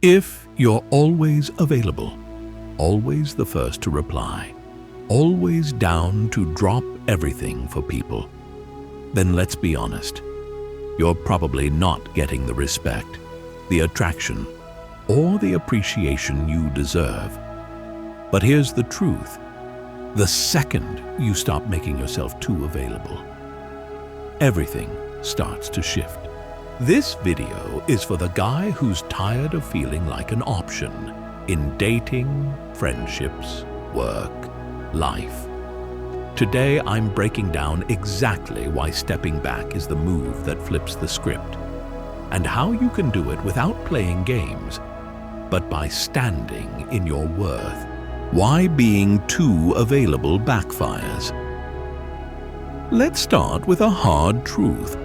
If you're always available, always the first to reply, always down to drop everything for people, then let's be honest, you're probably not getting the respect, the attraction, or the appreciation you deserve. But here's the truth. The second you stop making yourself too available, everything starts to shift. This video is for the guy who's tired of feeling like an option in dating, friendships, work, life. Today, I'm breaking down exactly why stepping back is the move that flips the script, and how you can do it without playing games, but by standing in your worth. Why being too available backfires. Let's start with a hard truth.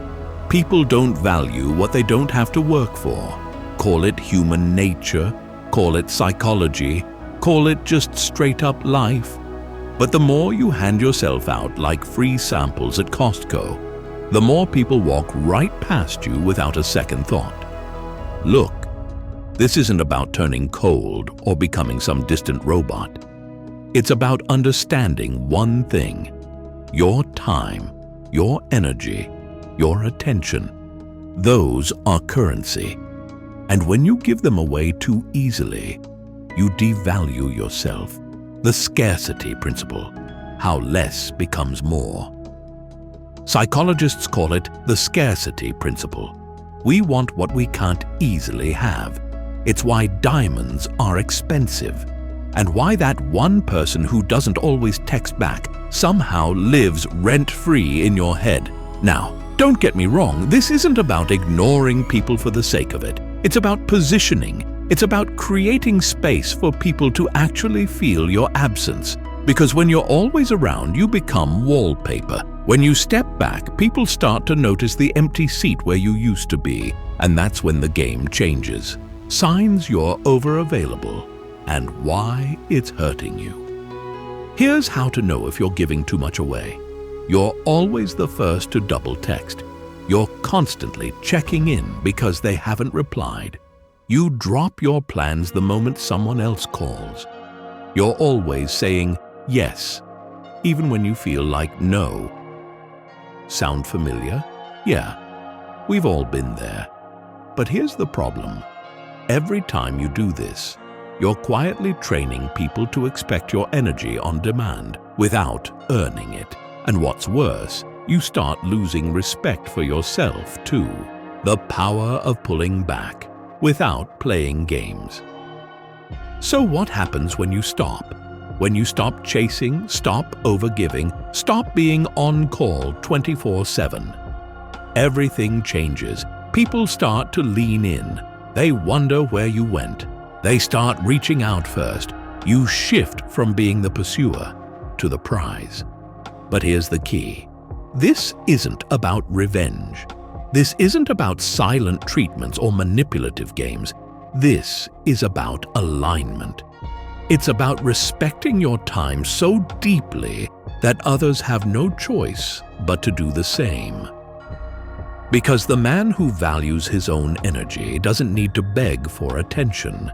People don't value what they don't have to work for. Call it human nature, call it psychology, call it just straight up life. But the more you hand yourself out like free samples at Costco, the more people walk right past you without a second thought. Look, this isn't about turning cold or becoming some distant robot. It's about understanding one thing: your time, your energy, your attention. Those are currency. And when you give them away too easily, you devalue yourself. The scarcity principle, how less becomes more. Psychologists call it the scarcity principle. We want what we can't easily have. It's why diamonds are expensive, and why that one person who doesn't always text back somehow lives rent-free in your head. Now, don't get me wrong, this isn't about ignoring people for the sake of it. It's about positioning. It's about creating space for people to actually feel your absence. Because when you're always around, you become wallpaper. When you step back, people start to notice the empty seat where you used to be, and that's when the game changes. Signs you're over-available, and why it's hurting you. Here's how to know if you're giving too much away. You're always the first to double text. You're constantly checking in because they haven't replied. You drop your plans the moment someone else calls. You're always saying yes, even when you feel like no. Sound familiar? Yeah, we've all been there. But here's the problem. Every time you do this, you're quietly training people to expect your energy on demand without earning it. And what's worse, you start losing respect for yourself too. The power of pulling back without playing games. So what happens when you stop? When you stop chasing, stop overgiving, stop being on call 24/7. Everything changes. People start to lean in. They wonder where you went. They start reaching out first. You shift from being the pursuer to the prize. But here's the key. This isn't about revenge. This isn't about silent treatments or manipulative games. This is about alignment. It's about respecting your time so deeply that others have no choice but to do the same. Because the man who values his own energy doesn't need to beg for attention.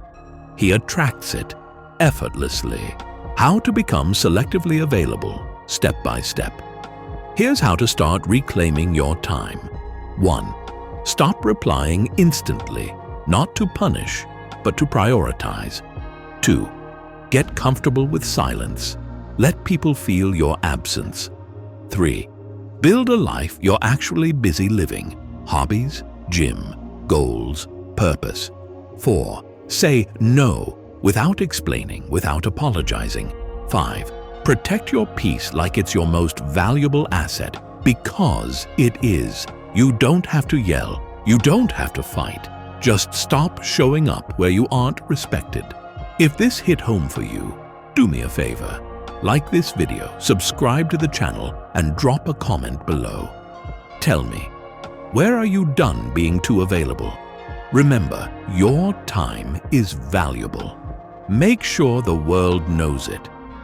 He attracts it effortlessly. How to become selectively available, step by step. Here's how to start reclaiming your time. 1. Stop replying instantly, not to punish, but to prioritize. 2. Get comfortable with silence. Let people feel your absence. 3. Build a life you're actually busy living. Hobbies, gym, goals, purpose. 4. Say no without explaining, without apologizing. 5. Protect your peace like it's your most valuable asset, because it is. You don't have to yell. You don't have to fight. Just stop showing up where you aren't respected. If this hit home for you, do me a favor. Like this video, subscribe to the channel, and drop a comment below. Tell me, where are you done being too available? Remember, your time is valuable. Make sure the world knows it.